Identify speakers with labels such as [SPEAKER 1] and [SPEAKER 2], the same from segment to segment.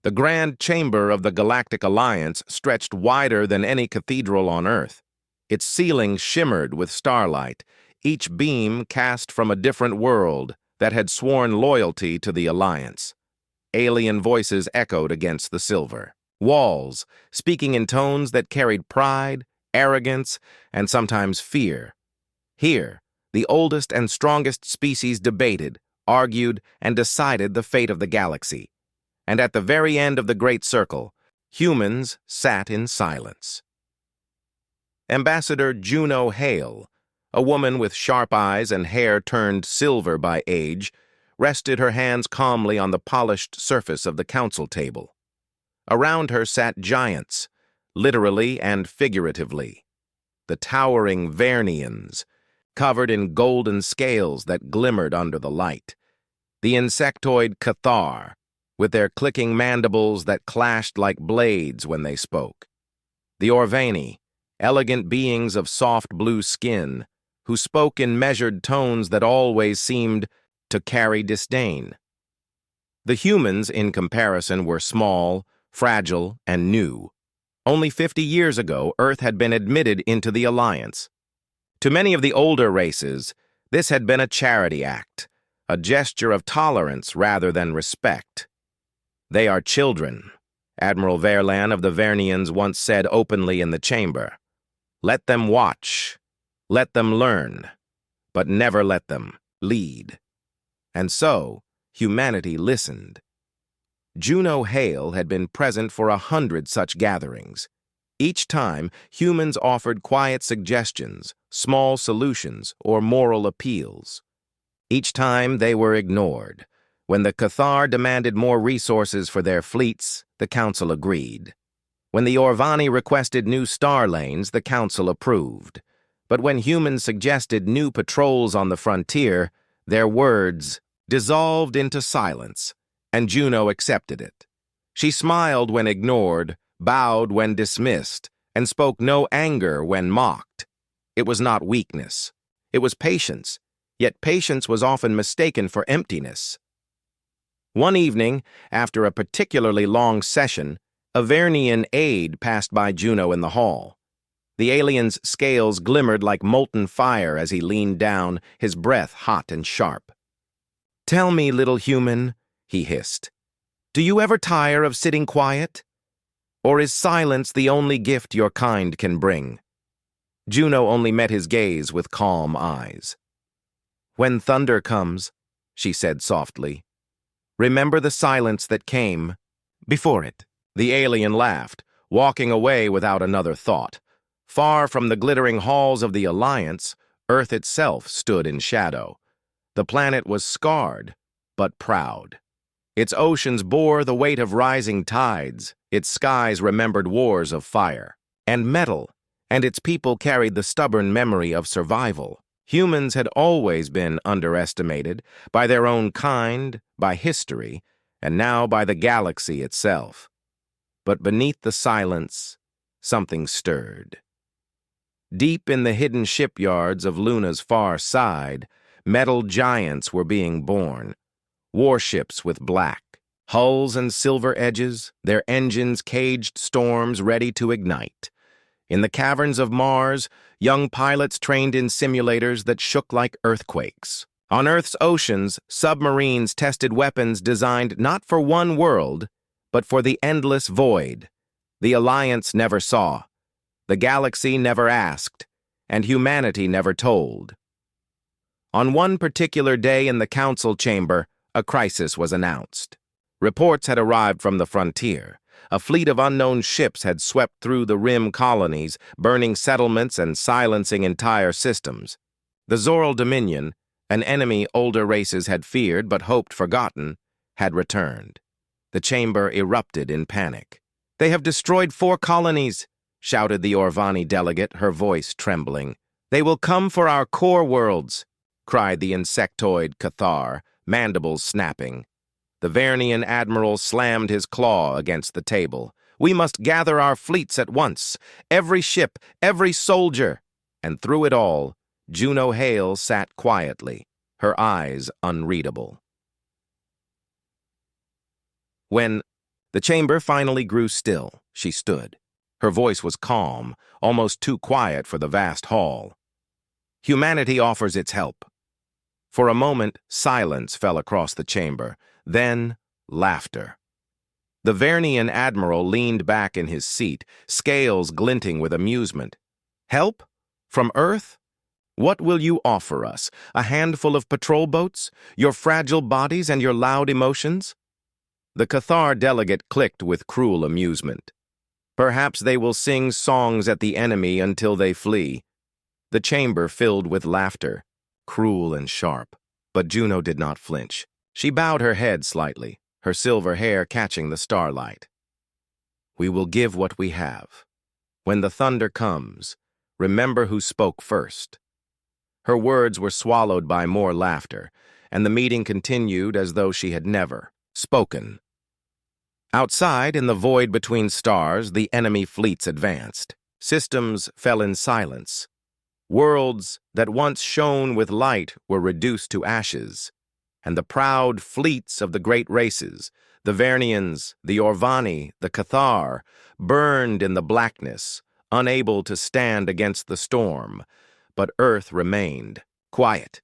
[SPEAKER 1] The grand chamber of the Galactic Alliance stretched wider than any cathedral on Earth. Its ceiling shimmered with starlight, each beam cast from a different world that had sworn loyalty to the Alliance. Alien voices echoed against the silver. Walls, speaking in tones that carried pride, arrogance, and sometimes fear. Here, the oldest and strongest species debated, argued, and decided the fate of the galaxy. And at the very end of the Great Circle, humans sat in silence. Ambassador Juno Hale, a woman with sharp eyes and hair turned silver by age, rested her hands calmly on the polished surface of the council table. Around her sat giants, literally and figuratively. The towering Vernians, covered in golden scales that glimmered under the light. The insectoid Cathar, with their clicking mandibles that clashed like blades when they spoke. The Orvani, elegant beings of soft blue skin, who spoke in measured tones that always seemed to carry disdain. The humans, in comparison, were small, fragile, and new. Only 50 years ago, Earth had been admitted into the Alliance. To many of the older races, this had been a charity act, a gesture of tolerance rather than respect. "They are children," Admiral Verlan of the Vernians once said openly in the chamber. "Let them watch, let them learn, but never let them lead." And so, humanity listened. Juno Hale had been present for 100 such gatherings. Each time, humans offered quiet suggestions, small solutions, or moral appeals. Each time, they were ignored. When the Cathar demanded more resources for their fleets, the Council agreed. When the Orvani requested new star lanes, the Council approved. But when humans suggested new patrols on the frontier, their words dissolved into silence, and Juno accepted it. She smiled when ignored, bowed when dismissed, and spoke no anger when mocked. It was not weakness. It was patience, yet patience was often mistaken for emptiness. One evening, after a particularly long session, a Vernian aide passed by Juno in the hall. The alien's scales glimmered like molten fire as he leaned down, his breath hot and sharp. "Tell me, little human," he hissed, "do you ever tire of sitting quiet? Or is silence the only gift your kind can bring?" Juno only met his gaze with calm eyes. "When thunder comes," she said softly, "remember the silence that came before it." The alien laughed, walking away without another thought. Far from the glittering halls of the Alliance, Earth itself stood in shadow. The planet was scarred, but proud. Its oceans bore the weight of rising tides, its skies remembered wars of fire and metal, and its people carried the stubborn memory of survival. Humans had always been underestimated by their own kind, by history, and now by the galaxy itself. But beneath the silence, something stirred. Deep in the hidden shipyards of Luna's far side, metal giants were being born. Warships with black hulls and silver edges, their engines caged storms ready to ignite. In the caverns of Mars, young pilots trained in simulators that shook like earthquakes. On Earth's oceans, submarines tested weapons designed not for one world, but for the endless void. The Alliance never saw, the galaxy never asked, and humanity never told. On one particular day in the council chamber, a crisis was announced. Reports had arrived from the frontier. A fleet of unknown ships had swept through the rim colonies, burning settlements and silencing entire systems. The Zoral Dominion, an enemy older races had feared but hoped forgotten, had returned. The chamber erupted in panic. "They have destroyed 4 colonies," shouted the Orvani delegate, her voice trembling. "They will come for our core worlds," cried the insectoid Cathar, mandibles snapping. The Vernian admiral slammed his claw against the table. "We must gather our fleets at once, every ship, every soldier." And through it all, Juno Hale sat quietly, her eyes unreadable. When The chamber finally grew still. She stood. Her voice was calm, almost too quiet for the vast hall. Humanity offers its help. For a moment, silence fell across the chamber. Then, laughter. The Vernian admiral leaned back in his seat, scales glinting with amusement. Help? From Earth? What will you offer us? A handful of patrol boats? Your fragile bodies and your loud emotions? The Cathar delegate clicked with cruel amusement. Perhaps they will sing songs at the enemy until they flee. The chamber filled with laughter, cruel and sharp. But Juno did not flinch. She bowed her head slightly, her silver hair catching the starlight. We will give what we have. When the thunder comes, remember who spoke first. Her words were swallowed by more laughter, and the meeting continued as though she had never spoken. Outside, in the void between stars, the enemy fleets advanced. Systems fell in silence. Worlds that once shone with light were reduced to ashes, and the proud fleets of the great races, the Vernians, the Orvani, the Cathar, burned in the blackness, unable to stand against the storm. But Earth remained quiet.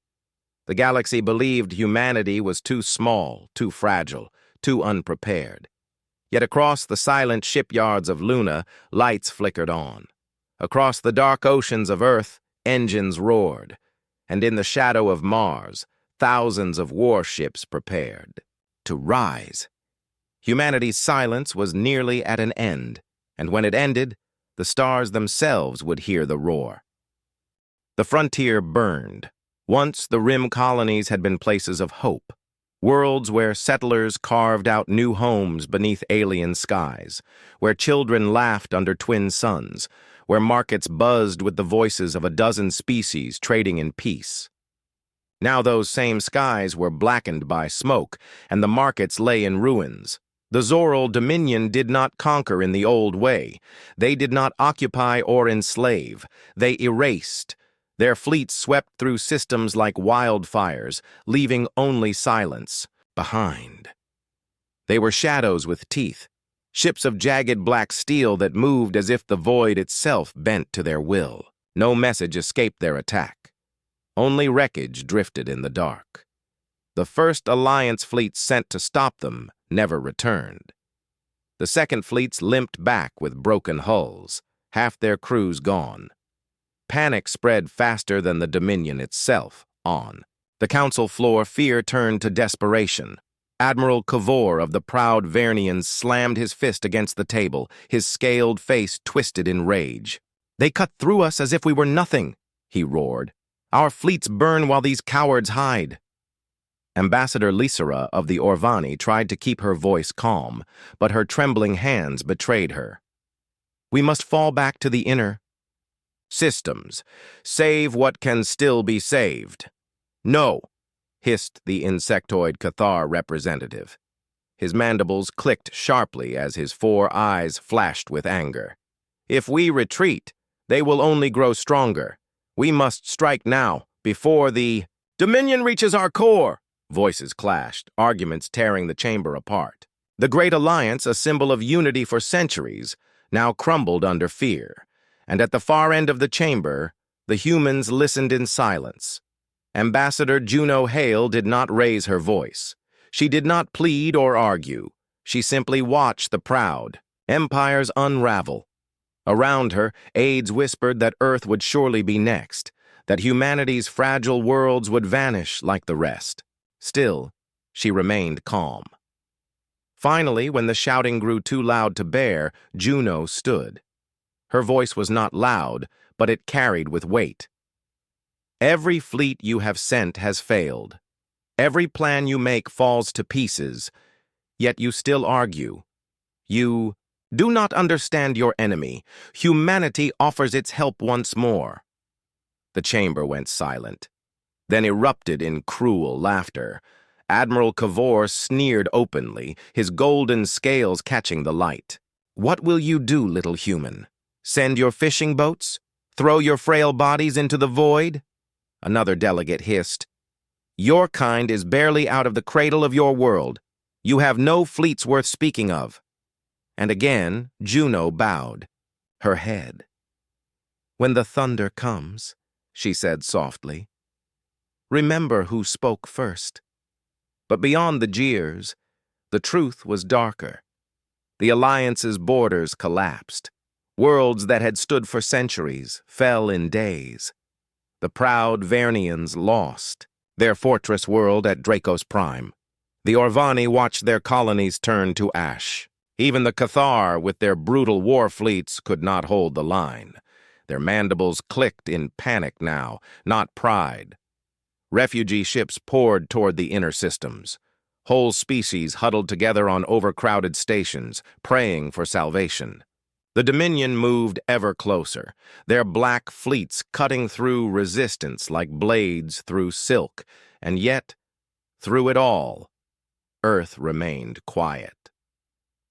[SPEAKER 1] The galaxy believed humanity was too small, too fragile, too unprepared. Yet across the silent shipyards of Luna, lights flickered on. Across the dark oceans of Earth, engines roared. And in the shadow of Mars, thousands of warships prepared to rise. Humanity's silence was nearly at an end, and when it ended, the stars themselves would hear the roar. The frontier burned. Once the rim colonies had been places of hope, worlds where settlers carved out new homes beneath alien skies, where children laughed under twin suns, where markets buzzed with the voices of a dozen species trading in peace. Now those same skies were blackened by smoke, and the markets lay in ruins. The Zoral Dominion did not conquer in the old way. They did not occupy or enslave. They erased. Their fleets swept through systems like wildfires, leaving only silence behind. They were shadows with teeth, ships of jagged black steel that moved as if the void itself bent to their will. No message escaped their attack. Only wreckage drifted in the dark. The first Alliance fleet sent to stop them never returned. The second fleets limped back with broken hulls, half their crews gone. Panic spread faster than the Dominion itself on. The council floor, fear turned to desperation. Admiral Cavor of the proud Vernians slammed his fist against the table, his scaled face twisted in rage. "They cut through us as if we were nothing," he roared. "Our fleets burn while these cowards hide." Ambassador Lysera of the Orvani tried to keep her voice calm, but her trembling hands betrayed her. "We must fall back to the inner systems. Save what can still be saved." "No," hissed the insectoid Cathar representative. His mandibles clicked sharply as his 4 eyes flashed with anger. "If we retreat, they will only grow stronger. We must strike now, before the Dominion reaches our core." Voices clashed, arguments tearing the chamber apart. The Great Alliance, a symbol of unity for centuries, now crumbled under fear. And at the far end of the chamber, the humans listened in silence. Ambassador Juno Hale did not raise her voice. She did not plead or argue. She simply watched the proud empires unravel. Around her, aides whispered that Earth would surely be next, that humanity's fragile worlds would vanish like the rest. Still, she remained calm. Finally, when the shouting grew too loud to bear, Juno stood. Her voice was not loud, but it carried with weight. "Every fleet you have sent has failed. Every plan you make falls to pieces, yet you still argue. You do not understand your enemy. Humanity offers its help once more." The chamber went silent, then erupted in cruel laughter. Admiral Cavor sneered openly, his golden scales catching the light. "What will you do, little human? Send your fishing boats? Throw your frail bodies into the void?" Another delegate hissed. "Your kind is barely out of the cradle of your world. You have no fleets worth speaking of." And again, Juno bowed, her head. "When the thunder comes," she said softly, "remember who spoke first." But beyond the jeers, the truth was darker. The Alliance's borders collapsed. Worlds that had stood for centuries fell in days. The proud Vernians lost their fortress world at Draco's prime. The Orvani watched their colonies turn to ash. Even the Cathar, with their brutal war fleets, could not hold the line. Their mandibles clicked in panic now, not pride. Refugee ships poured toward the inner systems. Whole species huddled together on overcrowded stations, praying for salvation. The Dominion moved ever closer, their black fleets cutting through resistance like blades through silk, and yet, through it all, Earth remained quiet.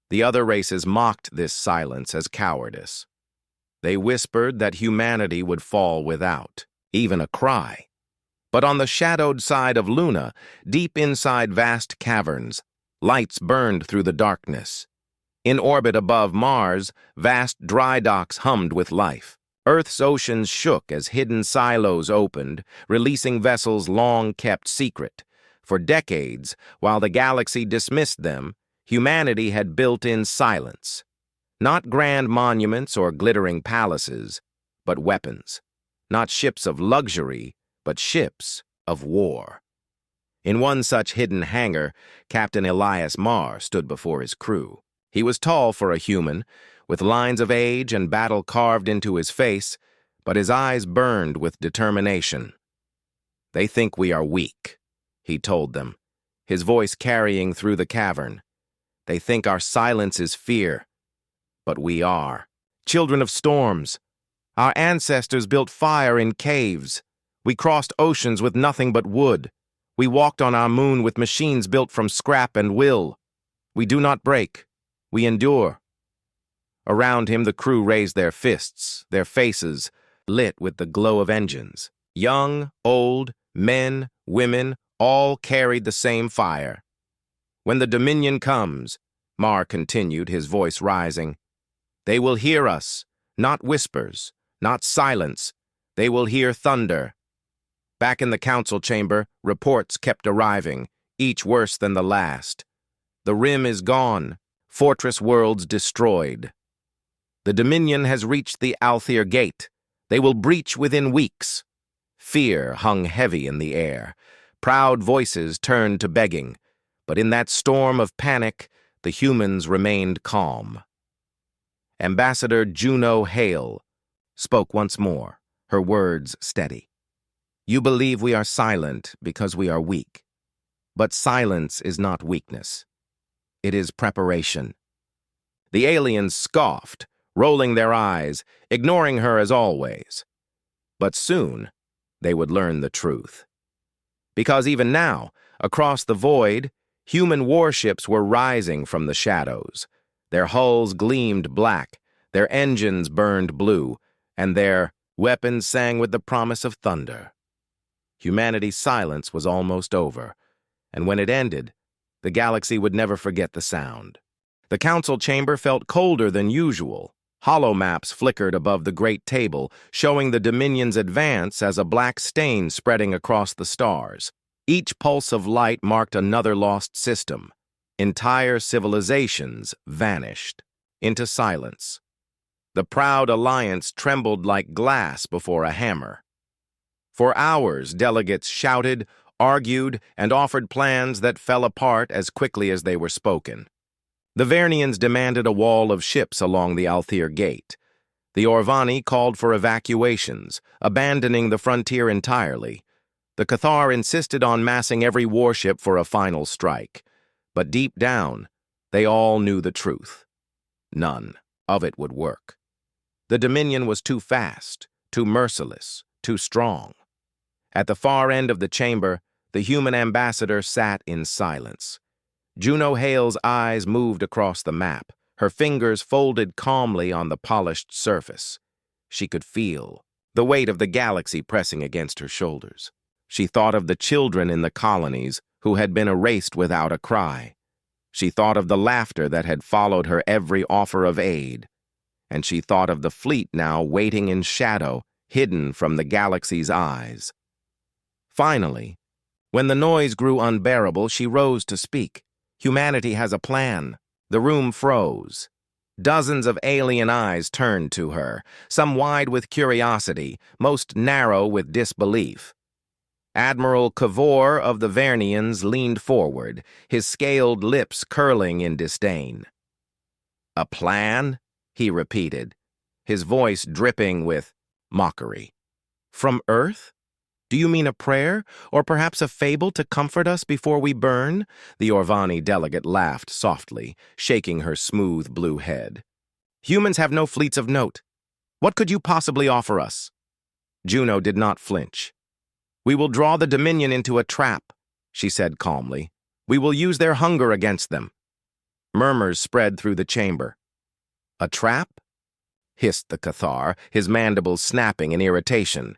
[SPEAKER 1] The other races mocked this silence as cowardice. They whispered that humanity would fall without even a cry. But on the shadowed side of Luna, deep inside vast caverns, lights burned through the darkness. In orbit above Mars, vast dry docks hummed with life. Earth's oceans shook as hidden silos opened, releasing vessels long kept secret. For decades, while the galaxy dismissed them, humanity had built in silence. Not grand monuments or glittering palaces, but weapons. Not ships of luxury, but ships of war. In one such hidden hangar, Captain Elias Marr stood before his crew. He was tall for a human, with lines of age and battle carved into his face, but his eyes burned with determination. "They think we are weak," he told them, his voice carrying through the cavern. "They think our silence is fear, but we are. Children of storms. Our ancestors built fire in caves. We crossed oceans with nothing but wood. We walked on our moon with machines built from scrap and will. We do not break. We endure." Around him, the crew raised their fists, their faces lit with the glow of engines. Young, old, men, women, all carried the same fire. "When the Dominion comes," Marr continued, his voice rising, "they will hear us, not whispers, not silence. They will hear thunder." Back in the council chamber, reports kept arriving, each worse than the last. The Rim is gone, fortress worlds destroyed. The Dominion has reached the Althir Gate. They will breach within weeks. Fear hung heavy in the air. Proud voices turned to begging, but in that storm of panic, the humans remained calm. Ambassador Juno Hale spoke once more, her words steady. "You believe we are silent because we are weak. But silence is not weakness. It is preparation." The aliens scoffed, rolling their eyes, ignoring her as always. But soon, they would learn the truth. Because even now, across the void, human warships were rising from the shadows. Their hulls gleamed black, their engines burned blue, and their weapons sang with the promise of thunder. Humanity's silence was almost over, and when it ended, the galaxy would never forget the sound. The council chamber felt colder than usual. Hollow maps flickered above the great table, showing the Dominion's advance as a black stain spreading across the stars. Each pulse of light marked another lost system. Entire civilizations vanished into silence. The proud alliance trembled like glass before a hammer. For hours, delegates shouted, argued, and offered plans that fell apart as quickly as they were spoken. The Vernians demanded a wall of ships along the Althir Gate. The Orvani called for evacuations, abandoning the frontier entirely. The Cathar insisted on massing every warship for a final strike. But deep down, they all knew the truth. None of it would work. The Dominion was too fast, too merciless, too strong. At the far end of the chamber, the human ambassador sat in silence. Juno Hale's eyes moved across the map, her fingers folded calmly on the polished surface. She could feel the weight of the galaxy pressing against her shoulders. She thought of the children in the colonies who had been erased without a cry. She thought of the laughter that had followed her every offer of aid, and she thought of the fleet now waiting in shadow, hidden from the galaxy's eyes. Finally, when the noise grew unbearable, she rose to speak. Humanity has a plan. The room froze. Dozens of alien eyes turned to her, some wide with curiosity, most narrow with disbelief. Admiral Cavor of the Vernians leaned forward, his scaled lips curling in disdain. "A plan?" he repeated, his voice dripping with mockery. "From Earth? Do you mean a prayer, or perhaps a fable to comfort us before we burn?" The Orvani delegate laughed softly, shaking her smooth blue head. "Humans have no fleets of note. What could you possibly offer us?" Juno did not flinch. "We will draw the Dominion into a trap," she said calmly. "We will use their hunger against them." Murmurs spread through the chamber. "A trap?" hissed the Cathar, his mandibles snapping in irritation.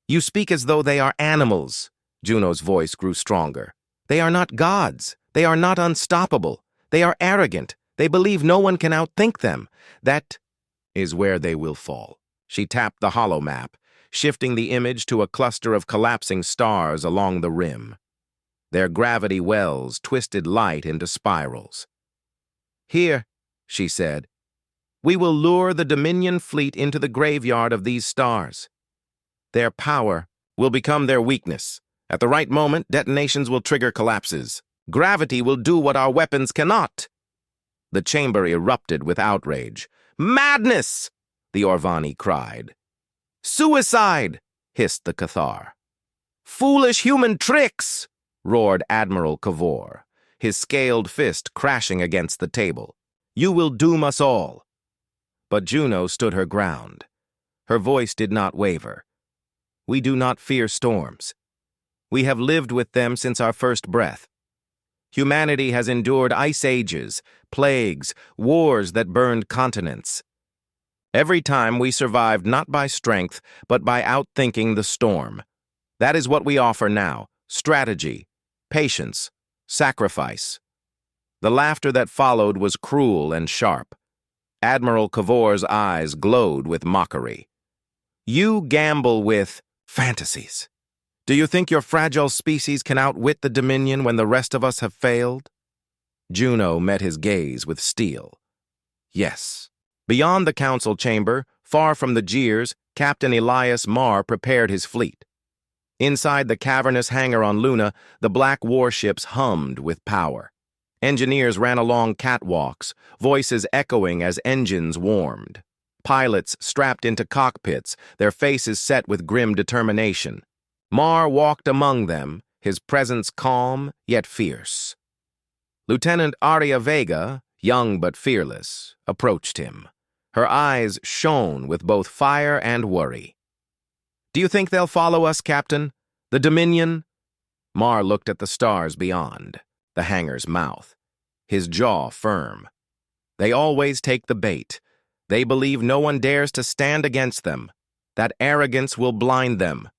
[SPEAKER 1] "You speak as though they are animals." Juno's voice grew stronger. "They are not gods. They are not unstoppable. They are arrogant. They believe no one can outthink them. That is where they will fall." She tapped the hollow map, shifting the image to a cluster of collapsing stars along the rim. Their gravity wells twisted light into spirals. "Here," she said, "we will lure the Dominion fleet into the graveyard of these stars. Their power will become their weakness. At the right moment, detonations will trigger collapses. Gravity will do what our weapons cannot." The chamber erupted with outrage. "Madness!" the Orvani cried. "Suicide!" hissed the Cathar. "Foolish human tricks!" roared Admiral Cavor, his scaled fist crashing against the table. "You will doom us all." But Juno stood her ground. Her voice did not waver. "We do not fear storms. We have lived with them since our first breath. Humanity has endured ice ages, plagues, wars that burned continents. Every time we survived not by strength, but by outthinking the storm. That is what we offer now: strategy, patience, sacrifice." The laughter that followed was cruel and sharp. Admiral Cavor's eyes glowed with mockery. "You gamble with fantasies. Do you think your fragile species can outwit the Dominion when the rest of us have failed?" Juno met his gaze with steel. "Yes." Beyond the council chamber, far from the jeers, Captain Elias Marr prepared his fleet. Inside the cavernous hangar on Luna, the black warships hummed with power. Engineers ran along catwalks, voices echoing as engines warmed. Pilots strapped into cockpits, their faces set with grim determination. Marr walked among them, his presence calm yet fierce. Lieutenant Aria Vega, young but fearless, approached him. Her eyes shone with both fire and worry. "Do you think they'll follow us, Captain? The Dominion?" Marr looked at the stars beyond, the hangar's mouth, his jaw firm. "They always take the bait. They believe no one dares to stand against them. That arrogance will blind them."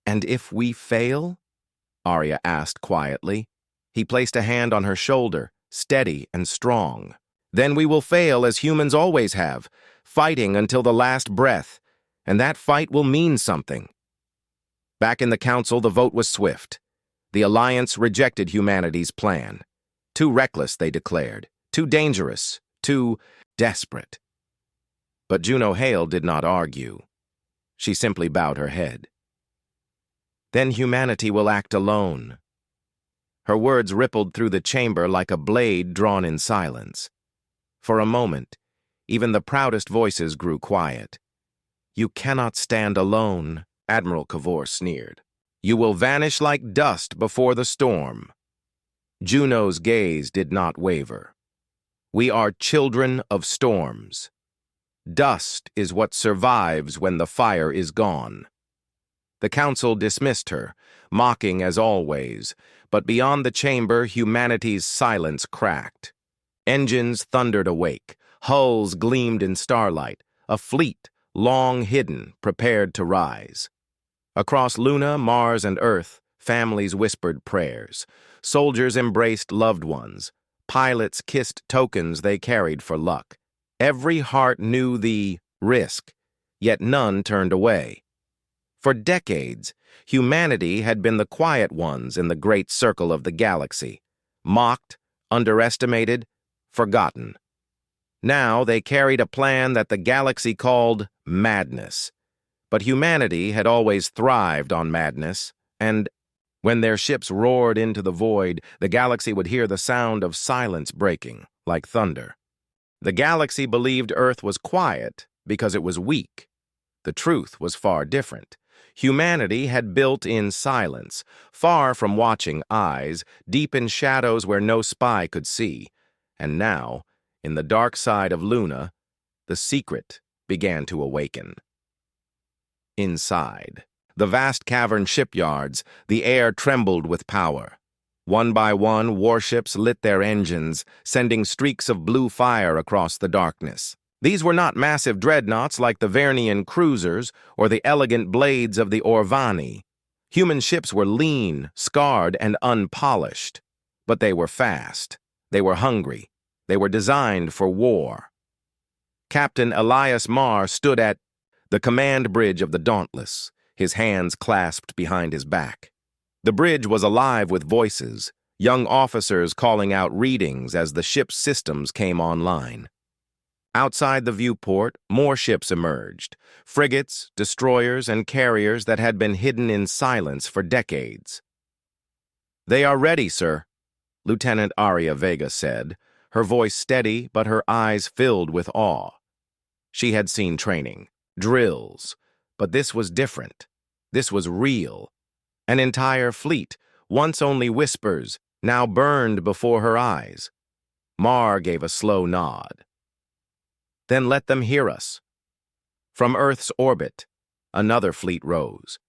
[SPEAKER 1] "And if we fail?" Arya asked quietly. He placed a hand on her shoulder, steady and strong. "Then we will fail as humans always have, fighting until the last breath, and that fight will mean something." Back in the council, the vote was swift. The Alliance rejected humanity's plan. Too reckless, they declared. Too dangerous. Too desperate. But Juno Hale did not argue. She simply bowed her head. "Then humanity will act alone." Her words rippled through the chamber like a blade drawn in silence. For a moment, even the proudest voices grew quiet. "You cannot stand alone," Admiral Cavor sneered. "You will vanish like dust before the storm." Juno's gaze did not waver. "We are children of storms. Dust is what survives when the fire is gone." The council dismissed her, mocking as always, but beyond the chamber, humanity's silence cracked. Engines thundered awake, hulls gleamed in starlight, a fleet, long hidden, prepared to rise. Across Luna, Mars, and Earth, families whispered prayers. Soldiers embraced loved ones. Pilots kissed tokens they carried for luck. Every heart knew the risk, yet none turned away. For decades, humanity had been the quiet ones in the great circle of the galaxy, mocked, underestimated, forgotten. Now they carried a plan that the galaxy called madness. But humanity had always thrived on madness, and when their ships roared into the void, the galaxy would hear the sound of silence breaking, like thunder. The galaxy believed Earth was quiet because it was weak. The truth was far different. Humanity had built in silence, far from watching eyes, deep in shadows where no spy could see. And now, in the dark side of Luna, the secret began to awaken. Inside the vast cavern shipyards, the air trembled with power. One by one, warships lit their engines, sending streaks of blue fire across the darkness. These were not massive dreadnoughts like the Vernian cruisers or the elegant blades of the Orvani. Human ships were lean, scarred, and unpolished. But they were fast. They were hungry. They were designed for war. Captain Elias Marr stood at the command bridge of the Dauntless, his hands clasped behind his back. The bridge was alive with voices, young officers calling out readings as the ship's systems came online. Outside the viewport, more ships emerged, frigates, destroyers, and carriers that had been hidden in silence for decades. "They are ready, sir," Lieutenant Aria Vega said, her voice steady but her eyes filled with awe. She had seen training, drills, but this was different. This was real. An entire fleet, once only whispers, now burned before her eyes. Marr gave a slow nod. "Then let them hear us." From Earth's orbit, another fleet rose.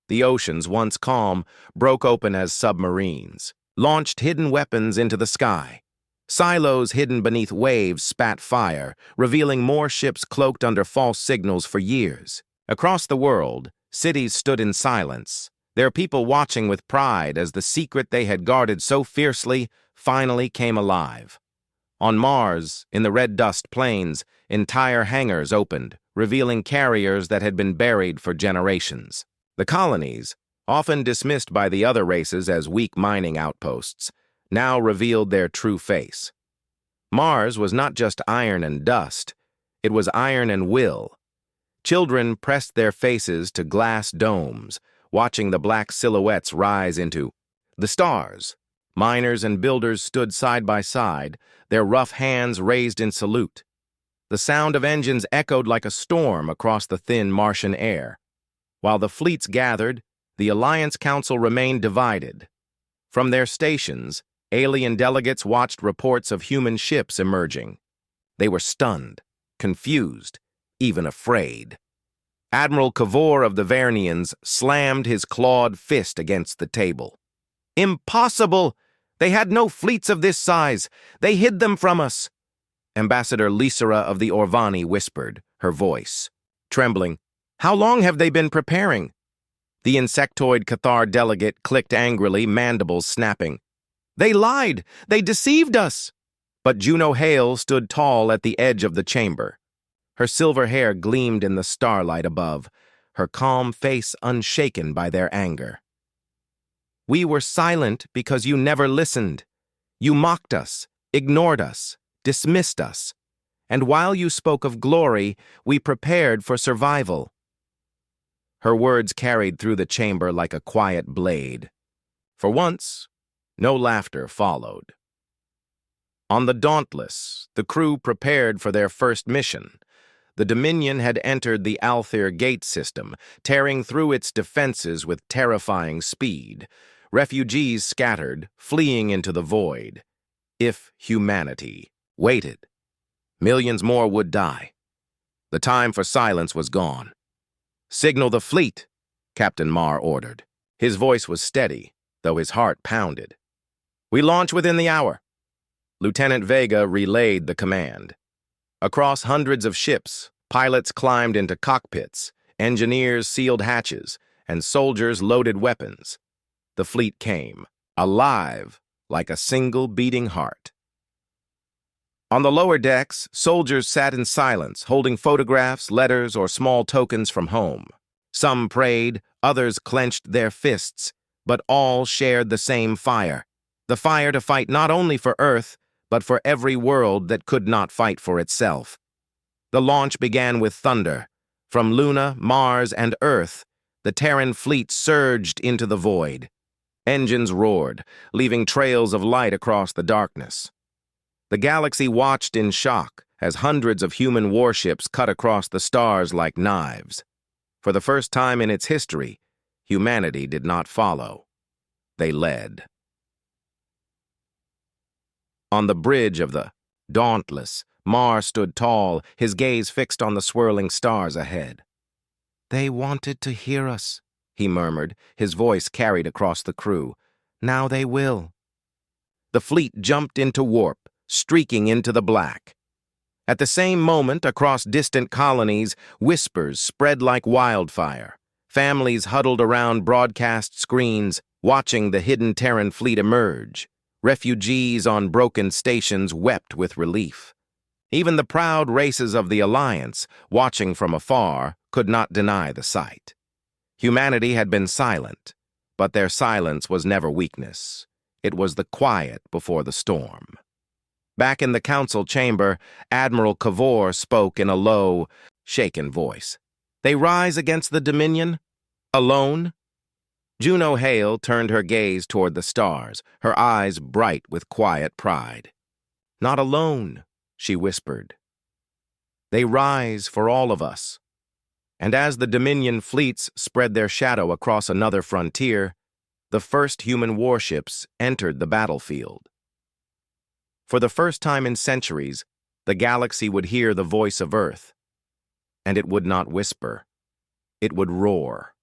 [SPEAKER 1] The oceans, once calm, broke open as submarines, launched hidden weapons into the sky. Silos hidden beneath waves spat fire, revealing more ships cloaked under false signals for years. Across the world, cities stood in silence, their people watching with pride as the secret they had guarded so fiercely finally came alive. On Mars, in the red dust plains, entire hangars opened, revealing carriers that had been buried for generations. The colonies, often dismissed by the other races as weak mining outposts, now revealed their true face. Mars was not just iron and dust, it was iron and will. Children pressed their faces to glass domes, watching the black silhouettes rise into the stars. Miners and builders stood side by side, their rough hands raised in salute. The sound of engines echoed like a storm across the thin Martian air. While the fleets gathered, the Alliance Council remained divided. From their stations, alien delegates watched reports of human ships emerging. They were stunned, confused, even afraid. Admiral Kavor of the Vernians slammed his clawed fist against the table. "Impossible! They had no fleets of this size. They hid them from us." Ambassador Lysera of the Orvani whispered, her voice trembling. "How long have they been preparing?" The insectoid Cathar delegate clicked angrily, mandibles snapping. "They lied! They deceived us!" But Juno Hale stood tall at the edge of the chamber. Her silver hair gleamed in the starlight above, her calm face unshaken by their anger. "We were silent because you never listened. You mocked us, ignored us, dismissed us. And while you spoke of glory, we prepared for survival." Her words carried through the chamber like a quiet blade. For once, no laughter followed. On the Dauntless, the crew prepared for their first mission. The Dominion had entered the Althir gate system, tearing through its defenses with terrifying speed. Refugees scattered, fleeing into the void. If humanity waited, millions more would die. The time for silence was gone. "Signal the fleet," Captain Marr ordered. His voice was steady, though his heart pounded. "We launch within the hour." Lieutenant Vega relayed the command. Across hundreds of ships, pilots climbed into cockpits, engineers sealed hatches, and soldiers loaded weapons. The fleet came, alive like a single beating heart. On the lower decks, soldiers sat in silence, holding photographs, letters, or small tokens from home. Some prayed, others clenched their fists, but all shared the same fire. The fire to fight not only for Earth, but for every world that could not fight for itself. The launch began with thunder. From Luna, Mars, and Earth, the Terran fleet surged into the void. Engines roared, leaving trails of light across the darkness. The galaxy watched in shock as hundreds of human warships cut across the stars like knives. For the first time in its history, humanity did not follow. They led. On the bridge of the Dauntless, Mars stood tall, his gaze fixed on the swirling stars ahead. "They wanted to hear us," he murmured, his voice carried across the crew. "Now they will." The fleet jumped into warp, streaking into the black. At the same moment, across distant colonies, whispers spread like wildfire. Families huddled around broadcast screens, watching the hidden Terran fleet emerge. Refugees on broken stations wept with relief. Even the proud races of the Alliance, watching from afar, could not deny the sight. Humanity had been silent, but their silence was never weakness. It was the quiet before the storm. Back in the council chamber, Admiral Cavor spoke in a low, shaken voice. "They rise against the Dominion? Alone?" Juno Hale turned her gaze toward the stars, her eyes bright with quiet pride. "Not alone," she whispered. "They rise for all of us." And as the Dominion fleets spread their shadow across another frontier, the first human warships entered the battlefield. For the first time in centuries, the galaxy would hear the voice of Earth, and it would not whisper. It would roar.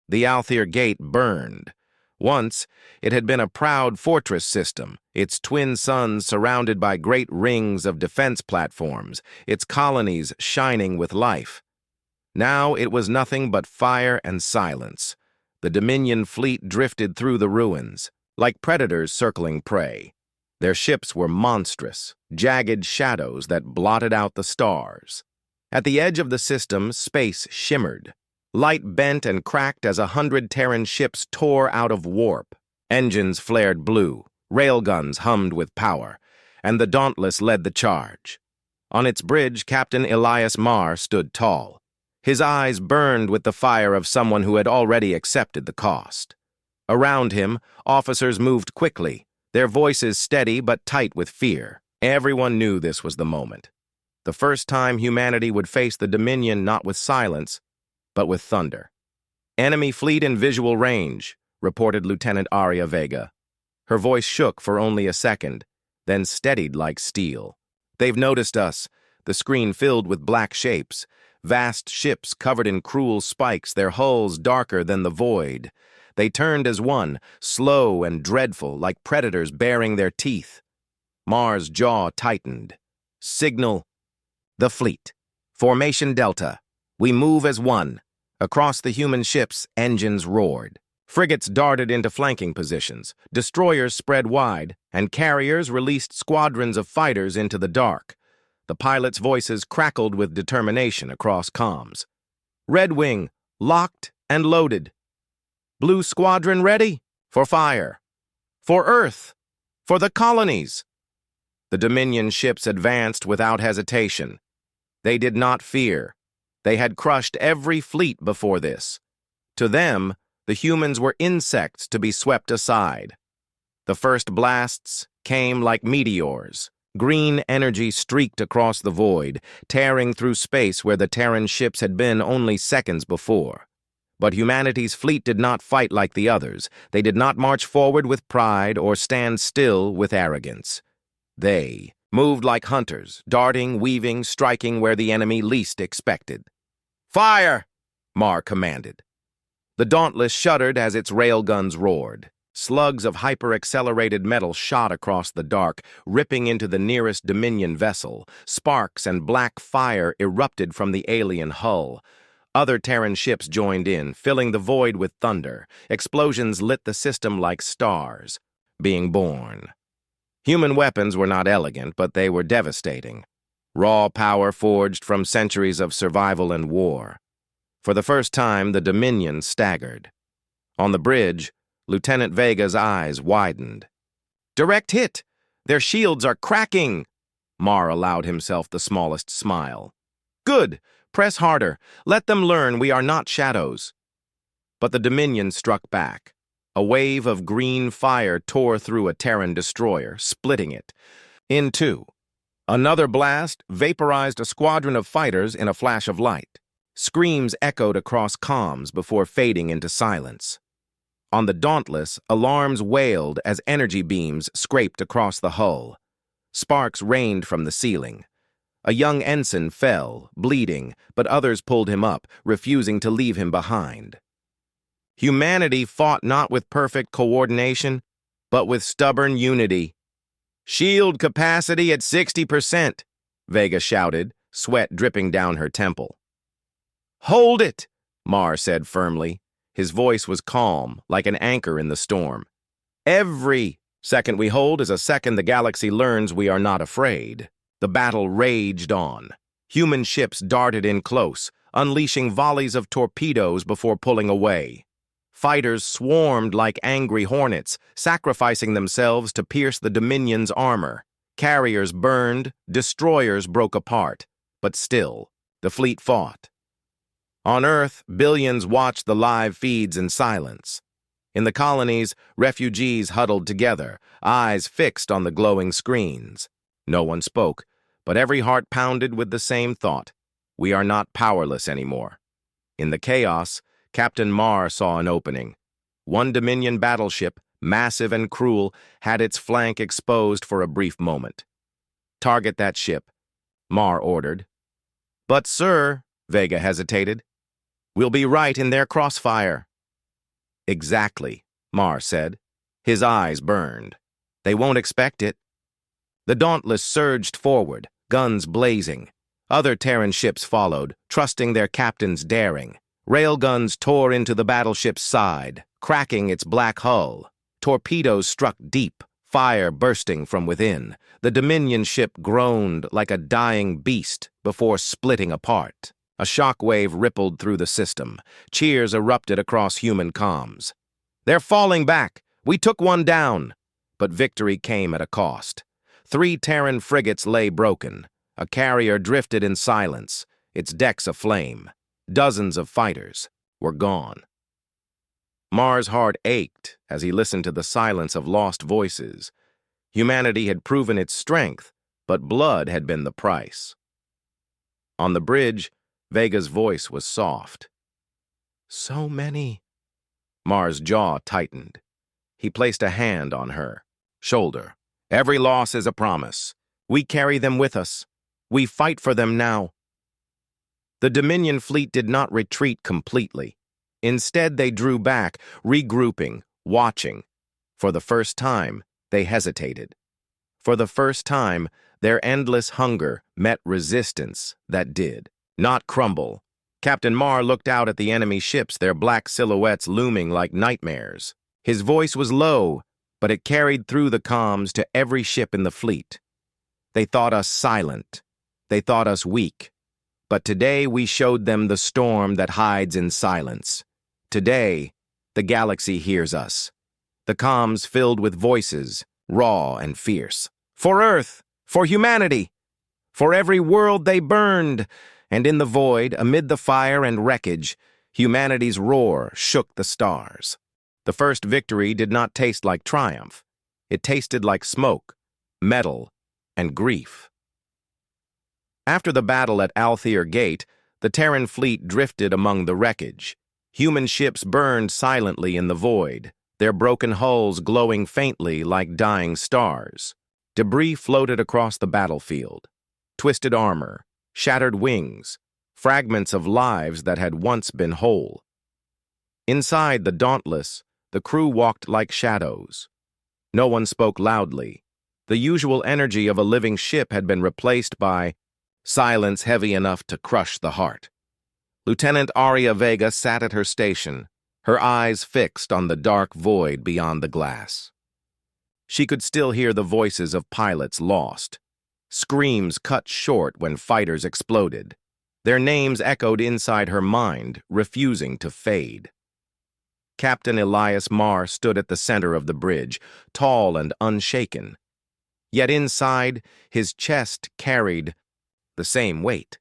[SPEAKER 1] The Althir Gate burned. Once, it had been a proud fortress system, its twin suns surrounded by great rings of defense platforms, its colonies shining with life. Now it was nothing but fire and silence. The Dominion fleet drifted through the ruins, like predators circling prey. Their ships were monstrous, jagged shadows that blotted out the stars. At the edge of the system, space shimmered. Light bent and cracked as 100 Terran ships tore out of warp. Engines flared blue, railguns hummed with power, and the Dauntless led the charge. On its bridge, Captain Elias Marr stood tall. His eyes burned with the fire of someone who had already accepted the cost. Around him, officers moved quickly, their voices steady but tight with fear. Everyone knew this was the moment. The first time humanity would face the Dominion not with silence, but with thunder. "Enemy fleet in visual range," reported Lieutenant Aria Vega. Her voice shook for only a second, then steadied like steel. "They've noticed us," the screen filled with black shapes, vast ships covered in cruel spikes, their hulls darker than the void. They turned as one, slow and dreadful, like predators baring their teeth. Mars' jaw tightened. "Signal the fleet. Formation Delta. We move as one." Across the human ships, engines roared. Frigates darted into flanking positions, destroyers spread wide, and carriers released squadrons of fighters into the dark. The pilots' voices crackled with determination across comms. "Red Wing, locked and loaded. Blue Squadron ready? For fire. For Earth. For the colonies." The Dominion ships advanced without hesitation. They did not fear. They had crushed every fleet before this. To them, the humans were insects to be swept aside. The first blasts came like meteors. Green energy streaked across the void, tearing through space where the Terran ships had been only seconds before. But humanity's fleet did not fight like the others. They did not march forward with pride or stand still with arrogance. They moved like hunters, darting, weaving, striking where the enemy least expected. "Fire!" Marr commanded. The Dauntless shuddered as its railguns roared. Slugs of hyper-accelerated metal shot across the dark, ripping into the nearest Dominion vessel. Sparks and black fire erupted from the alien hull. Other Terran ships joined in, filling the void with thunder. Explosions lit the system like stars. Being born. Human weapons were not elegant, but they were devastating. Raw power forged from centuries of survival and war. For the first time, the Dominion staggered. On the bridge, Lieutenant Vega's eyes widened. "Direct hit! Their shields are cracking!" Mar allowed himself the smallest smile. "Good! Press harder. Let them learn we are not shadows." But the Dominion struck back. A wave of green fire tore through a Terran destroyer, splitting it in two. Another blast vaporized a squadron of fighters in a flash of light. Screams echoed across comms before fading into silence. On the Dauntless, alarms wailed as energy beams scraped across the hull. Sparks rained from the ceiling. A young ensign fell, bleeding, but others pulled him up, refusing to leave him behind. Humanity fought not with perfect coordination, but with stubborn unity. "Shield capacity at 60%, Vega shouted, sweat dripping down her temple. "Hold it," Mar said firmly. His voice was calm, like an anchor in the storm. "Every second we hold is a second the galaxy learns we are not afraid." The battle raged on. Human ships darted in close, unleashing volleys of torpedoes before pulling away. Fighters swarmed like angry hornets, sacrificing themselves to pierce the Dominion's armor. Carriers burned, destroyers broke apart. But still, the fleet fought. On Earth, billions watched the live feeds in silence. In the colonies, refugees huddled together, eyes fixed on the glowing screens. No one spoke, but every heart pounded with the same thought: we are not powerless anymore. In the chaos, Captain Mar saw an opening. One Dominion battleship, massive and cruel, had its flank exposed for a brief moment. "Target that ship," Mar ordered. "But, sir," Vega hesitated, "we'll be right in their crossfire." "Exactly," Mar said. His eyes burned. "They won't expect it." The Dauntless surged forward, guns blazing. Other Terran ships followed, trusting their captain's daring. Railguns tore into the battleship's side, cracking its black hull. Torpedoes struck deep, fire bursting from within. The Dominion ship groaned like a dying beast before splitting apart. A shockwave rippled through the system. Cheers erupted across human comms. "They're falling back! We took one down!" But victory came at a cost. 3 Terran frigates lay broken. A carrier drifted in silence, its decks aflame. Dozens of fighters were gone. Mar's heart ached as he listened to the silence of lost voices. Humanity had proven its strength, but blood had been the price. On the bridge, Vega's voice was soft. "So many." Mar's jaw tightened. He placed a hand on her shoulder. "Every loss is a promise. We carry them with us. We fight for them now." The Dominion fleet did not retreat completely. Instead, they drew back, regrouping, watching. For the first time, they hesitated. For the first time, their endless hunger met resistance that did not crumble. Captain Mar looked out at the enemy ships, their black silhouettes looming like nightmares. His voice was low, but it carried through the comms to every ship in the fleet. "They thought us silent. They thought us weak. But today we showed them the storm that hides in silence. Today, the galaxy hears us. The comms filled with voices, raw and fierce. For Earth, for humanity, for every world they burned. And in the void, amid the fire and wreckage, humanity's roar shook the stars. The first victory did not taste like triumph. It tasted like smoke, metal, and grief. After the battle at Althir Gate, the Terran fleet drifted among the wreckage. Human ships burned silently in the void, their broken hulls glowing faintly like dying stars. Debris floated across the battlefield. Twisted armor, shattered wings, fragments of lives that had once been whole. Inside the Dauntless, the crew walked like shadows. No one spoke loudly. The usual energy of a living ship had been replaced by silence heavy enough to crush the heart. Lieutenant Aria Vega sat at her station, her eyes fixed on the dark void beyond the glass. She could still hear the voices of pilots lost. Screams cut short when fighters exploded. Their names echoed inside her mind, refusing to fade. Captain Elias Marr stood at the center of the bridge, tall and unshaken. Yet inside, his chest carried the same weight.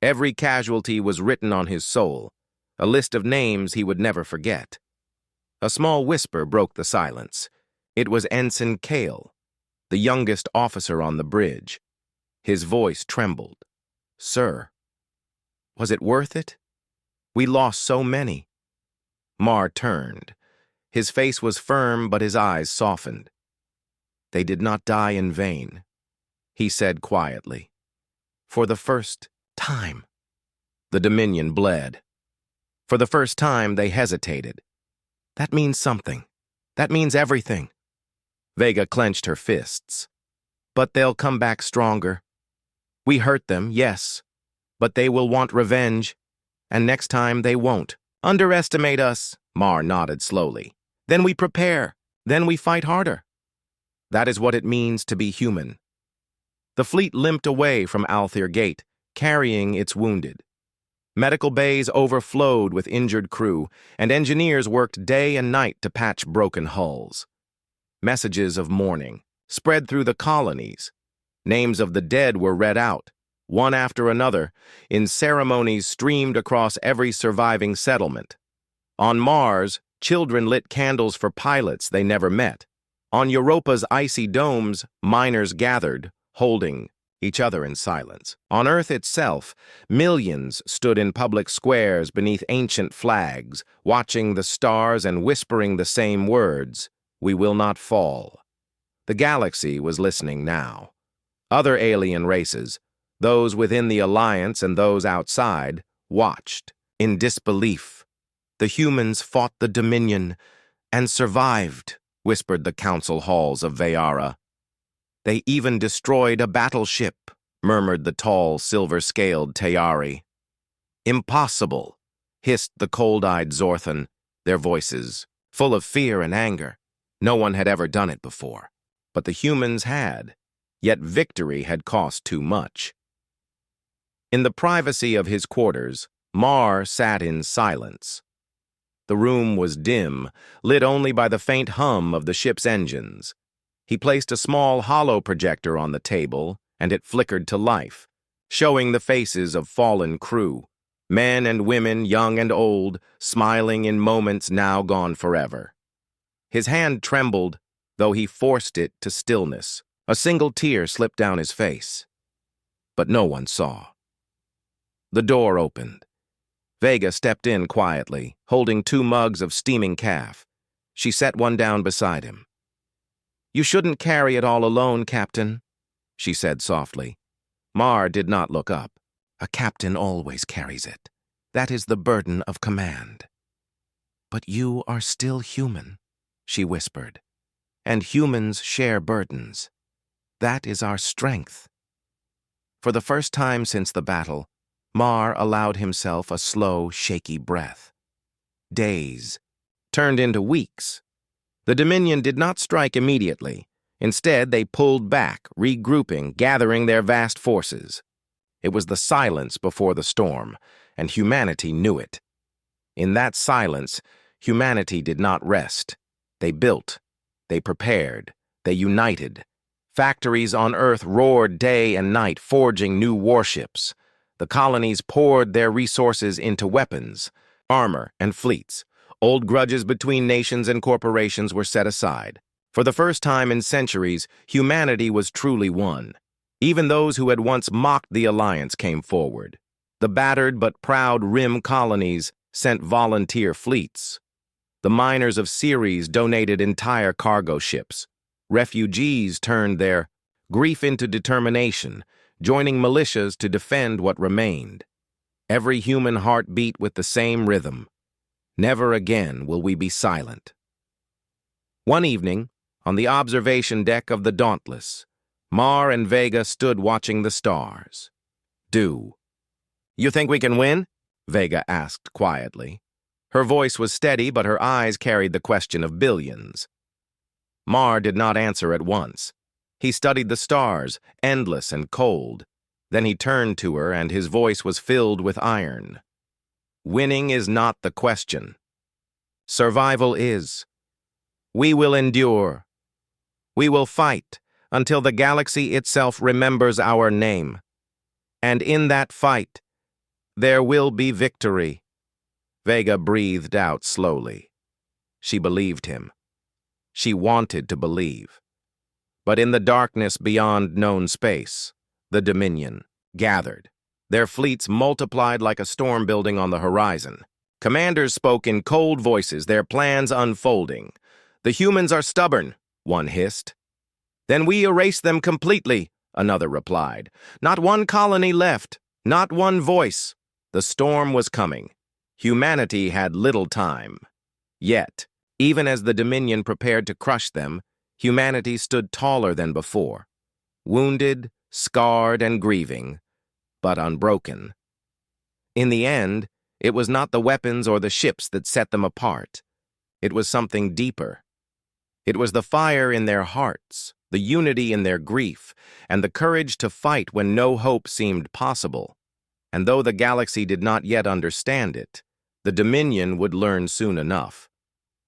[SPEAKER 1] Every casualty was written on his soul, a list of names he would never forget. A small whisper broke the silence. It was Ensign Cale, the youngest officer on the bridge. His voice trembled. "Sir, was it worth it? We lost so many." Marr turned. His face was firm, but his eyes softened. "They did not die in vain," he said quietly. "For the first time." The Dominion bled. For the first time, they hesitated. That means something. That means everything. Vega clenched her fists. "But they'll come back stronger. We hurt them, yes, but they will want revenge, and next time they won't. Underestimate us," Marr nodded slowly. "Then we prepare. Then we fight harder. That is what it means to be human." The fleet limped away from Althir Gate, carrying its wounded. Medical bays overflowed with injured crew, and engineers worked day and night to patch broken hulls. Messages of mourning spread through the colonies. Names of the dead were read out, one after another, in ceremonies streamed across every surviving settlement. On Mars, children lit candles for pilots they never met. On Europa's icy domes, miners gathered, holding each other in silence. On Earth itself, millions stood in public squares beneath ancient flags, watching the stars and whispering the same words, "We will not fall." The galaxy was listening now. Other alien races, those within the Alliance and those outside, watched in disbelief. "The humans fought the Dominion and survived," whispered the council halls of Vayara. "They even destroyed a battleship," murmured the tall, silver-scaled Tayari. "Impossible," hissed the cold-eyed Zorthan, their voices full of fear and anger. No one had ever done it before, but the humans had. Yet victory had cost too much. In the privacy of his quarters, Marr sat in silence. The room was dim, lit only by the faint hum of the ship's engines. He placed a small hollow projector on the table, and it flickered to life, showing the faces of fallen crew, men and women, young and old, smiling in moments now gone forever. His hand trembled, though he forced it to stillness. A single tear slipped down his face. But no one saw. The door opened. Vega stepped in quietly, holding 2 mugs of steaming calf. She set one down beside him. "You shouldn't carry it all alone, Captain," she said softly. Marr did not look up. "A captain always carries it. That is the burden of command." "But you are still human," she whispered. "And humans share burdens. That is our strength." For the first time since the battle, Marr allowed himself a slow, shaky breath. Days turned into weeks. The Dominion did not strike immediately. Instead, they pulled back, regrouping, gathering their vast forces. It was the silence before the storm, and humanity knew it. In that silence, humanity did not rest. They built, they prepared, they united. Factories on Earth roared day and night, forging new warships. The colonies poured their resources into weapons, armor, and fleets. Old grudges between nations and corporations were set aside. For the first time in centuries, humanity was truly one. Even those who had once mocked the Alliance came forward. The battered but proud Rim colonies sent volunteer fleets. The miners of Ceres donated entire cargo ships. Refugees turned their grief into determination, joining militias to defend what remained. Every human heart beat with the same rhythm. Never again will we be silent. One evening, on the observation deck of the Dauntless, Marr and Vega stood watching the stars. "You think we can win?" Vega asked quietly. Her voice was steady, but her eyes carried the question of billions. Mar did not answer at once. He studied the stars, endless and cold. Then he turned to her, and his voice was filled with iron. Winning is not the question. Survival is. We will endure. We will fight until the galaxy itself remembers our name. And in that fight, there will be victory. Vega breathed out slowly. She believed him. She wanted to believe. But in the darkness beyond known space, the Dominion gathered. Their fleets multiplied like a storm building on the horizon. Commanders spoke in cold voices, their plans unfolding. "The humans are stubborn," one hissed. "Then we erase them completely," another replied. "Not one colony left, not one voice." The storm was coming. Humanity had little time. Yet, even as the Dominion prepared to crush them, humanity stood taller than before. Wounded, scarred, and grieving, but unbroken. In the end, it was not the weapons or the ships that set them apart. It was something deeper. It was the fire in their hearts, the unity in their grief, and the courage to fight when no hope seemed possible. And though the galaxy did not yet understand it, the Dominion would learn soon enough.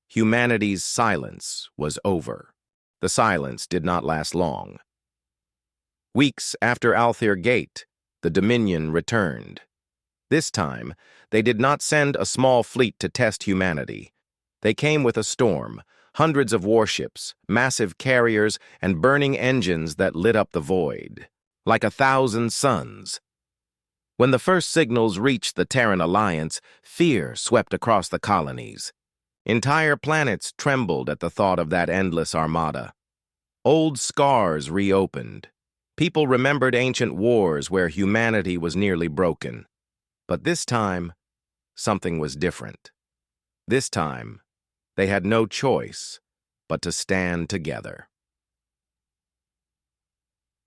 [SPEAKER 1] Humanity's silence was over. The silence did not last long. Weeks after Althir Gate, the Dominion returned. This time, they did not send a small fleet to test humanity. They came with a storm, hundreds of warships, massive carriers, and burning engines that lit up the void, like 1,000 suns. When the first signals reached the Terran Alliance, fear swept across the colonies. Entire planets trembled at the thought of that endless armada. Old scars reopened. People remembered ancient wars where humanity was nearly broken. But this time, something was different. This time, they had no choice but to stand together.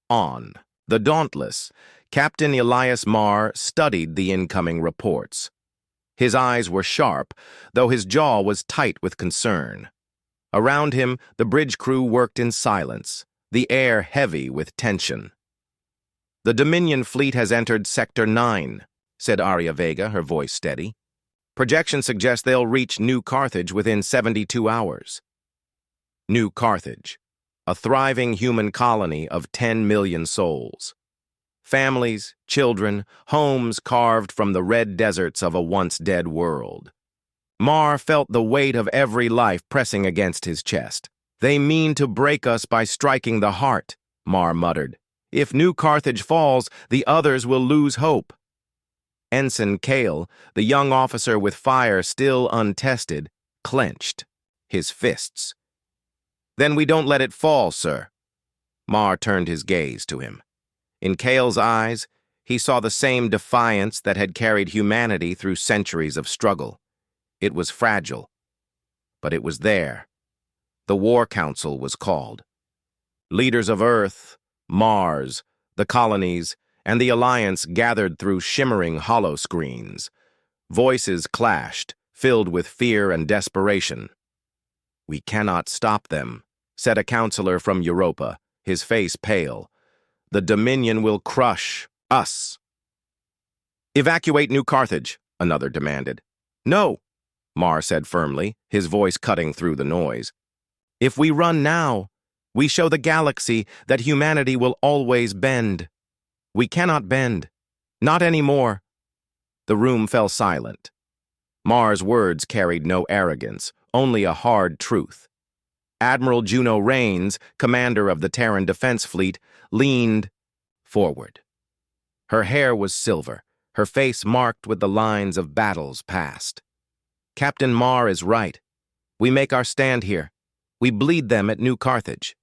[SPEAKER 1] On the Dauntless, Captain Elias Marr studied the incoming reports. His eyes were sharp, though his jaw was tight with concern. Around him, the bridge crew worked in silence, the air heavy with tension. "The Dominion fleet has entered Sector 9, said Arya Vega, her voice steady. "Projections suggest they'll reach New Carthage within 72 hours. New Carthage, a thriving human colony of 10 million souls. Families, children, homes carved from the red deserts of a once-dead world. Marr felt the weight of every life pressing against his chest. "They mean to break us by striking the heart," Marr muttered. "If New Carthage falls, the others will lose hope." Ensign Kale, the young officer with fire still untested, clenched his fists. "Then we don't let it fall, sir." Marr turned his gaze to him. In Kale's eyes, he saw the same defiance that had carried humanity through centuries of struggle. It was fragile, but it was there. The War Council was called. Leaders of Earth, Mars, the colonies, and the Alliance gathered through shimmering hollow screens. Voices clashed, filled with fear and desperation. "We cannot stop them," said a counselor from Europa, his face pale. "The Dominion will crush us." "Evacuate New Carthage," another demanded. "No," Marr said firmly, his voice cutting through the noise. "If we run now, we show the galaxy that humanity will always bend. We cannot bend. Not anymore." The room fell silent. Marr's words carried no arrogance, only a hard truth. Admiral Juno Rains, commander of the Terran Defense Fleet, leaned forward. Her hair was silver, her face marked with the lines of battles past. "Captain Marr is right. We make our stand here. We bleed them at New Carthage.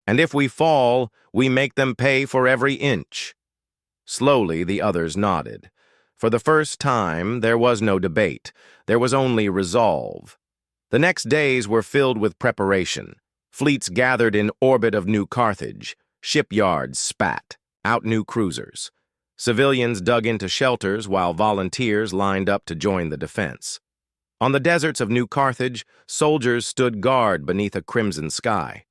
[SPEAKER 1] And if we fall, we make them pay for every inch." Slowly, the others nodded. For the first time, there was no debate. There was only resolve. The next days were filled with preparation. Fleets gathered in orbit of New Carthage. Shipyards spat out new cruisers. Civilians dug into shelters while volunteers lined up to join the defense. On the deserts of New Carthage, soldiers stood guard beneath a crimson sky.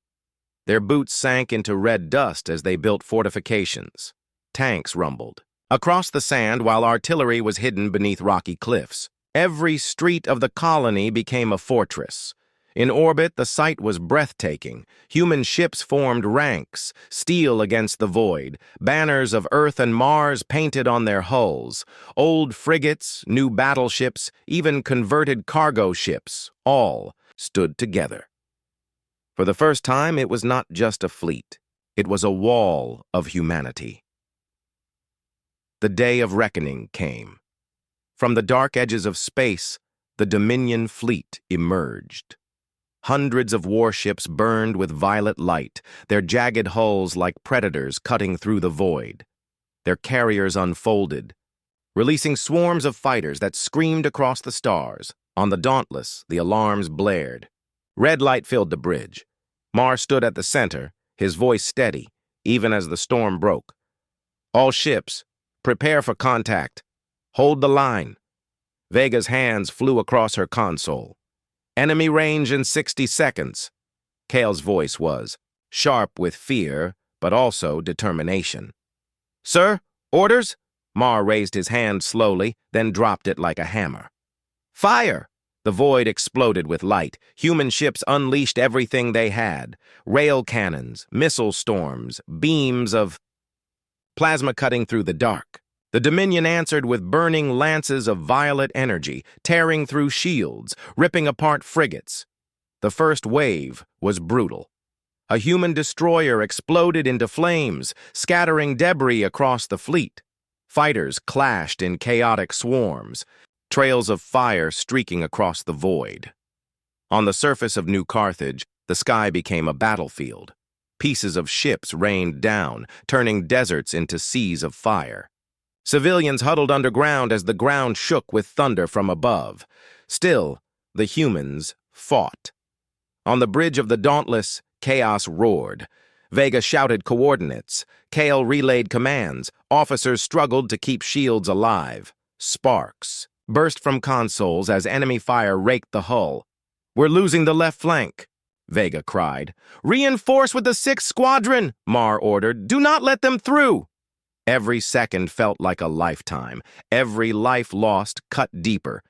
[SPEAKER 1] Their boots sank into red dust as they built fortifications. Tanks rumbled across the sand while artillery was hidden beneath rocky cliffs. Every street of the colony became a fortress. In orbit, the sight was breathtaking. Human ships formed ranks, steel against the void, banners of Earth and Mars painted on their hulls. Old frigates, new battleships, even converted cargo ships, all stood together. For the first time, it was not just a fleet. It was a wall of humanity. The day of reckoning came. From the dark edges of space, the Dominion fleet emerged. Hundreds of warships burned with violet light, their jagged hulls like predators cutting through the void. Their carriers unfolded, releasing swarms of fighters that screamed across the stars. On the Dauntless, the alarms blared. Red light filled the bridge. Mar stood at the center, his voice steady, even as the storm broke. All ships, prepare for contact. Hold the line. Vega's hands flew across her console. Enemy range in 60 seconds. Kale's voice was sharp with fear, but also determination. Sir, orders? Mar raised his hand slowly, then dropped it like a hammer. Fire! The void exploded with light. Human ships unleashed everything they had. Rail cannons, missile storms, beams of plasma cutting through the dark. The Dominion answered with burning lances of violet energy, tearing through shields, ripping apart frigates. The first wave was brutal. A human destroyer exploded into flames, scattering debris across the fleet. Fighters clashed in chaotic swarms, trails of fire streaking across the void. On the surface of New Carthage, the sky became a battlefield. Pieces of ships rained down, turning deserts into seas of fire. Civilians huddled underground as the ground shook with thunder from above. Still, the humans fought. On the bridge of the Dauntless, chaos roared. Vega shouted coordinates. Kale relayed commands. Officers struggled to keep shields alive. Sparks burst from consoles as enemy fire raked the hull. We're losing the left flank, Vega cried. Reinforce with the 6th Squadron, Mar ordered. Do not let them through. Every second felt like a lifetime. Every life lost cut deeper.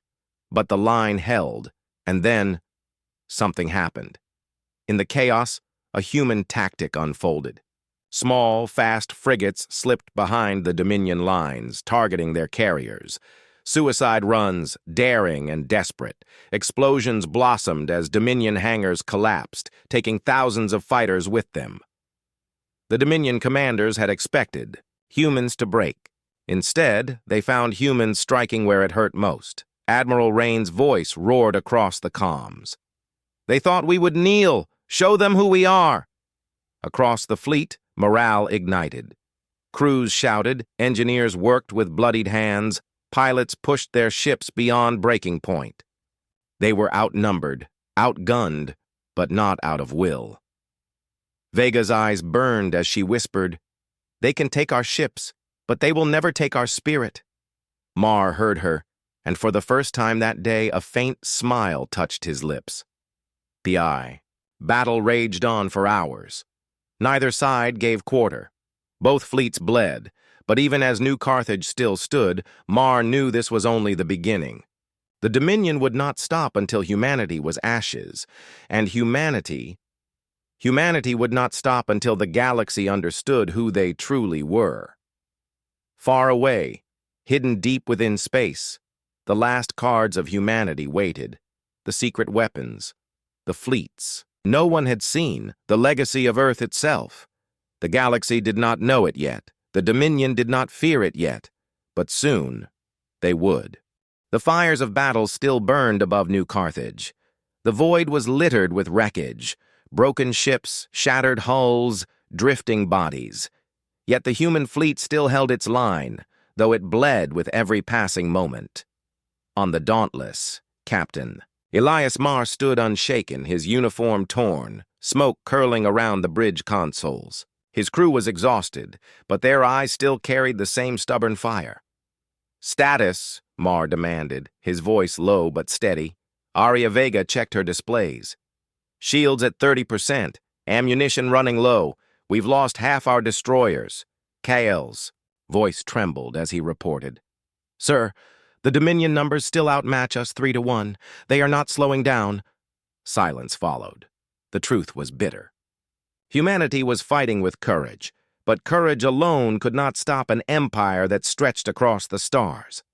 [SPEAKER 1] But the line held, and then something happened. In the chaos, a human tactic unfolded. Small, fast frigates slipped behind the Dominion lines, targeting their carriers. Suicide runs, daring and desperate. Explosions blossomed as Dominion hangars collapsed, taking thousands of fighters with them. The Dominion commanders had expected humans to break. Instead, they found humans striking where it hurt most. Admiral Rain's voice roared across the comms. They thought we would kneel, show them who we are. Across the fleet, morale ignited. Crews shouted, engineers worked with bloodied hands, pilots pushed their ships beyond breaking point. They were outnumbered, outgunned, but not out of will. Vega's eyes burned as she whispered, They can take our ships, but they will never take our spirit. Mar heard her, and for the first time that day, a faint smile touched his lips. Battle raged on for hours. Neither side gave quarter. Both fleets bled, but even as New Carthage still stood, Mar knew this was only the beginning. The Dominion would not stop until humanity was ashes, and humanity would not stop until the galaxy understood who they truly were. Far away, hidden deep within space, the last cards of humanity waited. The secret weapons, the fleets. No one had seen the legacy of Earth itself. The galaxy did not know it yet. The Dominion did not fear it yet. But soon, they would. The fires of battle still burned above New Carthage. The void was littered with wreckage. Broken ships, shattered hulls, drifting bodies. Yet the human fleet still held its line, though it bled with every passing moment. On the Dauntless, Captain Elias Mar stood unshaken, his uniform torn, smoke curling around the bridge consoles. His crew was exhausted, but their eyes still carried the same stubborn fire. Status, Mar demanded, his voice low but steady. Aria Vega checked her displays. Shields at 30%, Ammunition running low. We've lost half our destroyers. Kael's voice trembled as he reported. Sir, the Dominion numbers still outmatch us 3-1. They are not slowing down. Silence followed. The truth was bitter. Humanity was fighting with courage, but courage alone could not stop an empire that stretched across the stars.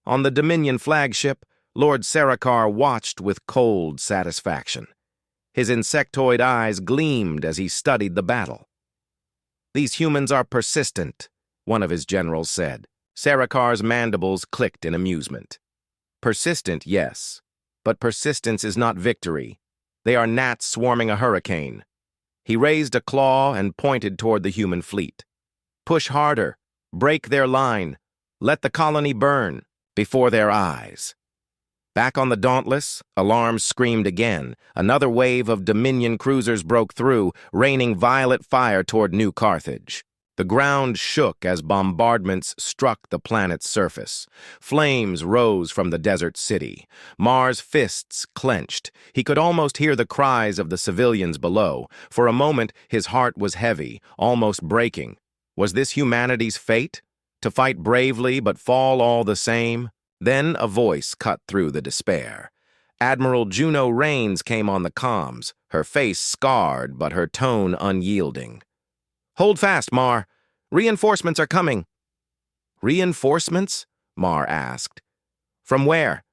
[SPEAKER 1] On the Dominion flagship, Lord Sarikar watched with cold satisfaction. His insectoid eyes gleamed as he studied the battle. These humans are persistent, one of his generals said. Sarikar's mandibles clicked in amusement. Persistent, yes, but persistence is not victory. They are gnats swarming a hurricane. He raised a claw and pointed toward the human fleet. Push harder, break their line, let the colony burn before their eyes. Back on the Dauntless, alarms screamed again. Another wave of Dominion cruisers broke through, raining violet fire toward New Carthage. The ground shook as bombardments struck the planet's surface. Flames rose from the desert city. Mars' fists clenched. He could almost hear the cries of the civilians below. For a moment, his heart was heavy, almost breaking. Was this humanity's fate? To fight bravely but fall all the same? Then a voice cut through the despair. Admiral Juno Raines came on the comms, her face scarred but her tone unyielding. Hold fast, Mar. Reinforcements are coming. Reinforcements? Mar asked. From where?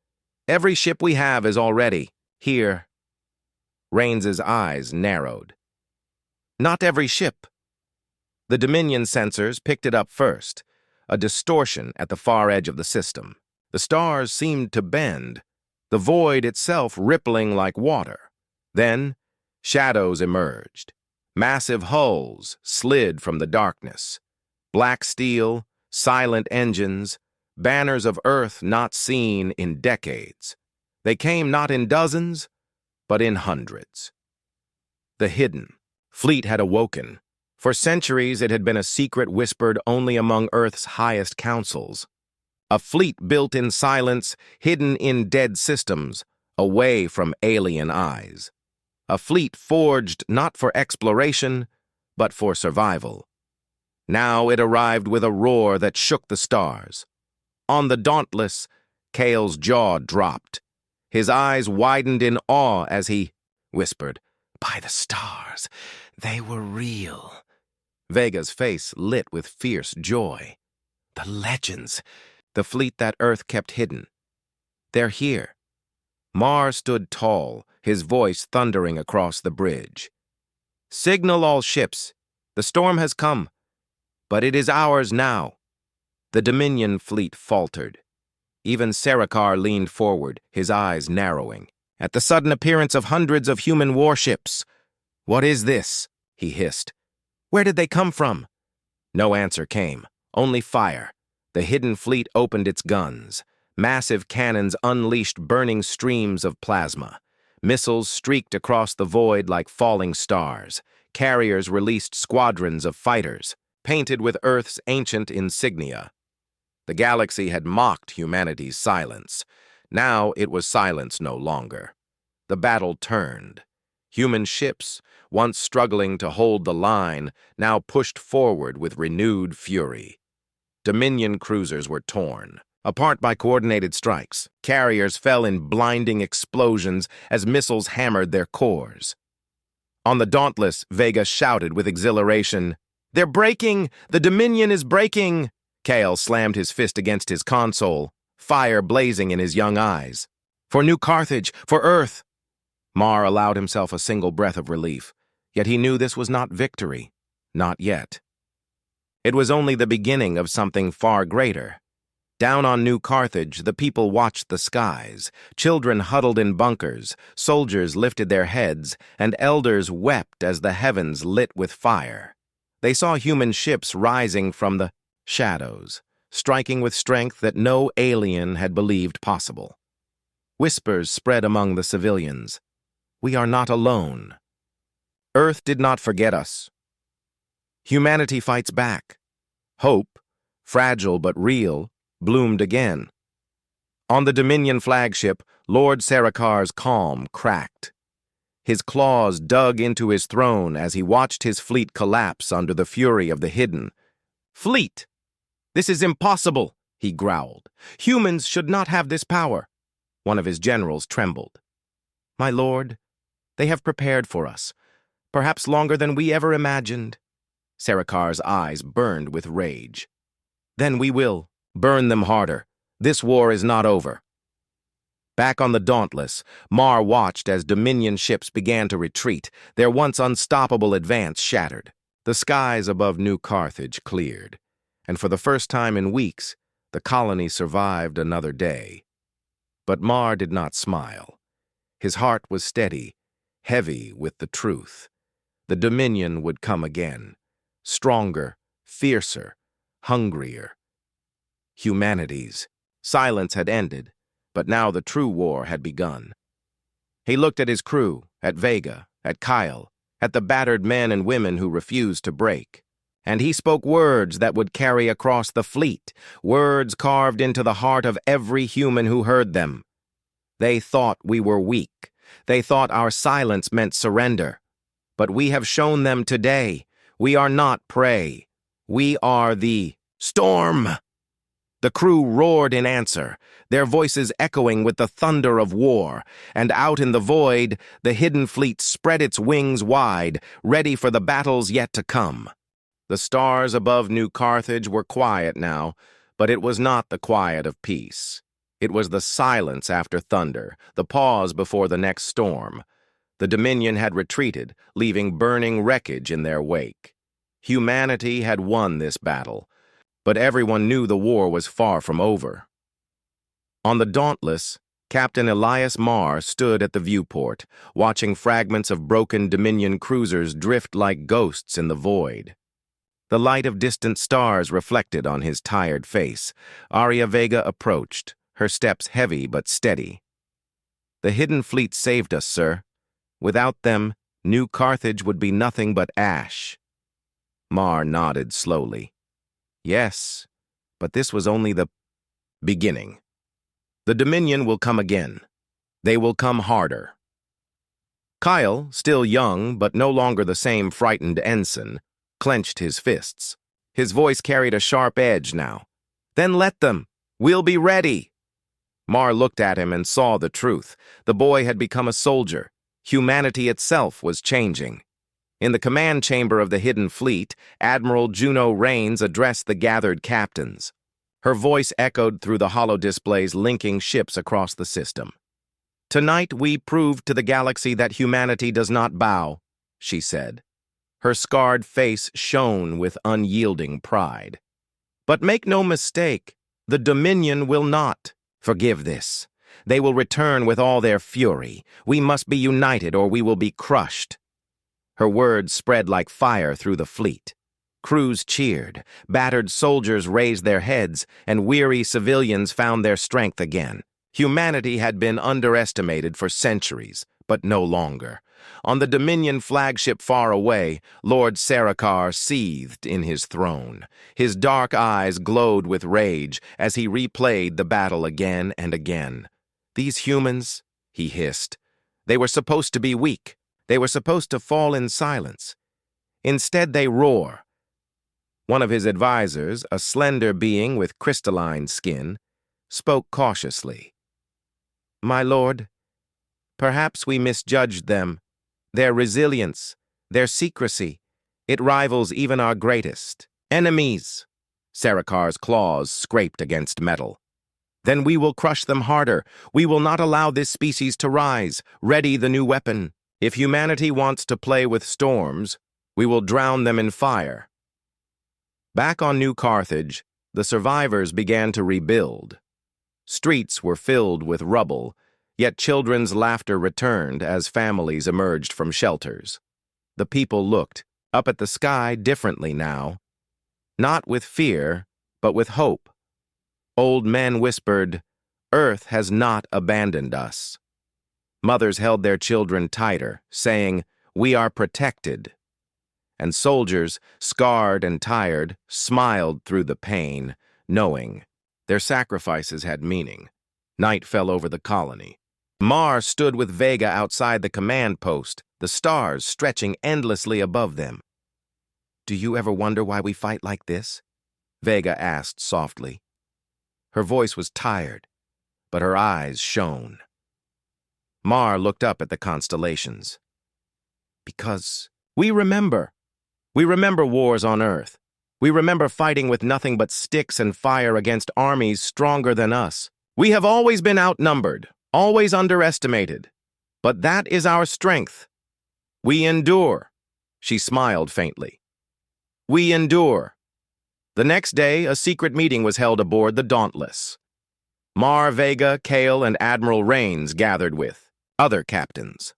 [SPEAKER 1] Every ship we have is already here. Raines's eyes narrowed. Not every ship. The Dominion sensors picked it up first, a distortion at the far edge of the system. The stars seemed to bend, the void itself rippling like water. Then, shadows emerged. Massive hulls slid from the darkness. Black steel, silent engines, banners of Earth not seen in decades. They came not in dozens, but in hundreds. The hidden fleet had awoken. For centuries it had been a secret whispered only among Earth's highest councils. A fleet built in silence, hidden in dead systems, away from alien eyes. A fleet forged not for exploration, but for survival. Now it arrived with a roar that shook the stars. On the Dauntless, Kael's jaw dropped. His eyes widened in awe as he whispered, "By the stars, they were real." Vega's face lit with fierce joy. The legends, the fleet that Earth kept hidden. They're here. Mar stood tall, his voice thundering across the bridge. Signal all ships. The storm has come. But it is ours now. The Dominion fleet faltered. Even Sarikar leaned forward, his eyes narrowing. At the sudden appearance of hundreds of human warships. What is this? He hissed. Where did they come from? No answer came, only fire. The hidden fleet opened its guns. Massive cannons unleashed burning streams of plasma. Missiles streaked across the void like falling stars. Carriers released squadrons of fighters, painted with Earth's ancient insignia. The galaxy had mocked humanity's silence. Now it was silence no longer. The battle turned. Human ships, once struggling to hold the line, now pushed forward with renewed fury. Dominion cruisers were torn apart by coordinated strikes. Carriers fell in blinding explosions as missiles hammered their cores. On the Dauntless, Vega shouted with exhilaration, "They're breaking! The Dominion is breaking!" Kael slammed his fist against his console, fire blazing in his young eyes. "For New Carthage! For Earth!" Mar allowed himself a single breath of relief, yet he knew this was not victory. Not yet. It was only the beginning of something far greater. Down on New Carthage, the people watched the skies. Children huddled in bunkers, soldiers lifted their heads, and elders wept as the heavens lit with fire. They saw human ships rising from the shadows, striking with strength that no alien had believed possible. Whispers spread among the civilians. We are not alone. Earth did not forget us. Humanity fights back. Hope, fragile but real, bloomed again. On the Dominion flagship, Lord Sarikar's calm cracked. His claws dug into his throne as he watched his fleet collapse under the fury of the Hidden. "Fleet! This is impossible," he growled. "Humans should not have this power." One of his generals trembled. "My lord, they have prepared for us, perhaps longer than we ever imagined." Sarkar's eyes burned with rage. "Then we will burn them harder. This war is not over." Back on the Dauntless, Mar watched as Dominion ships began to retreat, their once unstoppable advance shattered. The skies above New Carthage cleared, and for the first time in weeks, the colony survived another day. But Mar did not smile. His heart was steady, heavy with the truth. The Dominion would come again, stronger, fiercer, hungrier. Humanity's silence had ended, but now the true war had begun. He looked at his crew, at Vega, at Kyle, at the battered men and women who refused to break. And he spoke words that would carry across the fleet, words carved into the heart of every human who heard them. They thought we were weak. They thought our silence meant surrender. But we have shown them today, we are not prey. We are the storm. The crew roared in answer, their voices echoing with the thunder of war, and out in the void, the Hidden Fleet spread its wings wide, ready for the battles yet to come. The stars above New Carthage were quiet now, but it was not the quiet of peace. It was the silence after thunder, the pause before the next storm. The Dominion had retreated, leaving burning wreckage in their wake. Humanity had won this battle, but everyone knew the war was far from over. On the Dauntless, Captain Elias Marr stood at the viewport, watching fragments of broken Dominion cruisers drift like ghosts in the void. The light of distant stars reflected on his tired face. Aria Vega approached, her steps heavy but steady. "The Hidden Fleet saved us, sir. Without them, New Carthage would be nothing but ash." Marr nodded slowly. "Yes, but this was only the beginning. The Dominion will come again. They will come harder." Kyle, still young but no longer the same frightened ensign, clenched his fists. His voice carried a sharp edge now. "Then let them. We'll be ready." Marr looked at him and saw the truth. The boy had become a soldier. Humanity itself was changing. In the command chamber of the Hidden Fleet, Admiral Juno Rains addressed the gathered captains. Her voice echoed through the holodisplays linking ships across the system. "Tonight we proved to the galaxy that humanity does not bow," she said. Her scarred face shone with unyielding pride. "But make no mistake, the Dominion will not forgive this. They will return with all their fury. We must be united or we will be crushed." Her words spread like fire through the fleet. Crews cheered, battered soldiers raised their heads, and weary civilians found their strength again. Humanity had been underestimated for centuries, but no longer. On the Dominion flagship far away, Lord Sarkar seethed in his throne. His dark eyes glowed with rage as he replayed the battle again and again. "These humans," he hissed, "they were supposed to be weak. They were supposed to fall in silence. Instead, they roar." One of his advisors, a slender being with crystalline skin, spoke cautiously. "My lord, perhaps we misjudged them. Their resilience, their secrecy, it rivals even our greatest enemies." Sarkar's claws scraped against metal. "Then we will crush them harder. We will not allow this species to rise. Ready the new weapon. If humanity wants to play with storms, we will drown them in fire." Back on New Carthage, the survivors began to rebuild. Streets were filled with rubble, yet children's laughter returned as families emerged from shelters. The people looked up at the sky differently now, not with fear, but with hope. Old men whispered, "Earth has not abandoned us." Mothers held their children tighter, saying, "We are protected." And soldiers, scarred and tired, smiled through the pain, knowing their sacrifices had meaning. Night fell over the colony. Mar stood with Vega outside the command post, the stars stretching endlessly above them. "Do you ever wonder why we fight like this?" Vega asked softly. Her voice was tired, but her eyes shone. Mar looked up at the constellations. "Because we remember. We remember wars on Earth. We remember fighting with nothing but sticks and fire against armies stronger than us. We have always been outnumbered, always underestimated. But that is our strength. We endure." She smiled faintly. "We endure." The next day, a secret meeting was held aboard the Dauntless. Mar, Vega, Kale, and Admiral Rains gathered with other captains.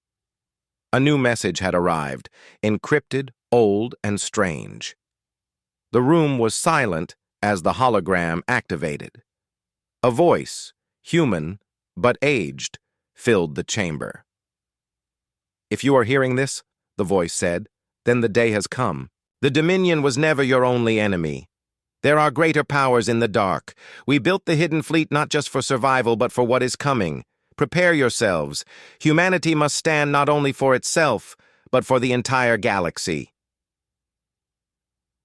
[SPEAKER 1] A new message had arrived, encrypted, old, and strange. The room was silent as the hologram activated. A voice, human but aged, filled the chamber. "If you are hearing this," the voice said, "then the day has come. The Dominion was never your only enemy. There are greater powers in the dark. We built the Hidden Fleet not just for survival, but for what is coming. Prepare yourselves. Humanity must stand not only for itself, but for the entire galaxy."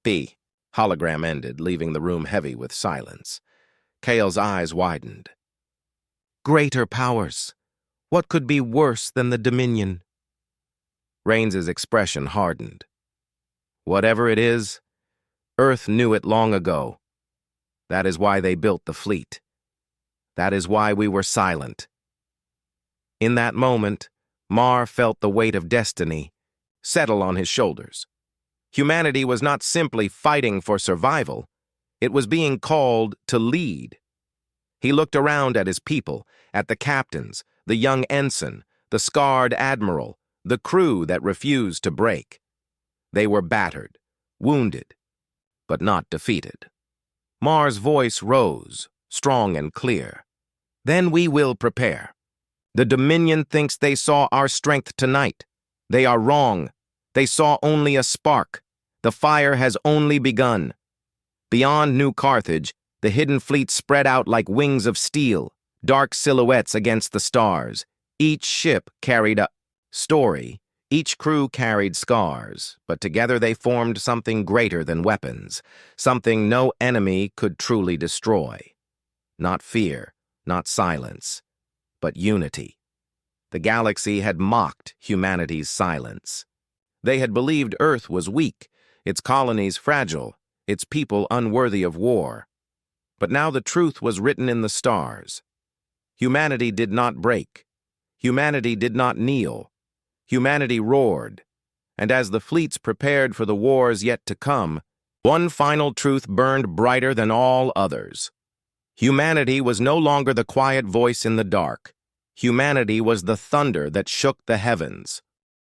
[SPEAKER 1] B. Hologram ended, leaving the room heavy with silence. Kale's eyes widened. "Greater powers. What could be worse than the Dominion?" Rains's expression hardened. "Whatever it is, Earth knew it long ago. That is why they built the fleet. That is why we were silent." In that moment, Mar felt the weight of destiny settle on his shoulders. Humanity was not simply fighting for survival. It was being called to lead. He looked around at his people, at the captains, the young ensign, the scarred admiral, the crew that refused to break. They were battered, wounded, but not defeated. Mar's voice rose, strong and clear. "Then we will prepare. The Dominion thinks they saw our strength tonight. They are wrong. They saw only a spark. The fire has only begun. Beyond New Carthage, the Hidden Fleet spread out like wings of steel, dark silhouettes against the stars. Each ship carried a story. Each crew carried scars, but together they formed something greater than weapons, something no enemy could truly destroy. Not fear, not silence, but unity. The galaxy had mocked humanity's silence. They had believed Earth was weak, its colonies fragile, its people unworthy of war. But now the truth was written in the stars. Humanity did not break. Humanity did not kneel. Humanity roared. And as the fleets prepared for the wars yet to come, one final truth burned brighter than all others. Humanity was no longer the quiet voice in the dark. Humanity was the thunder that shook the heavens.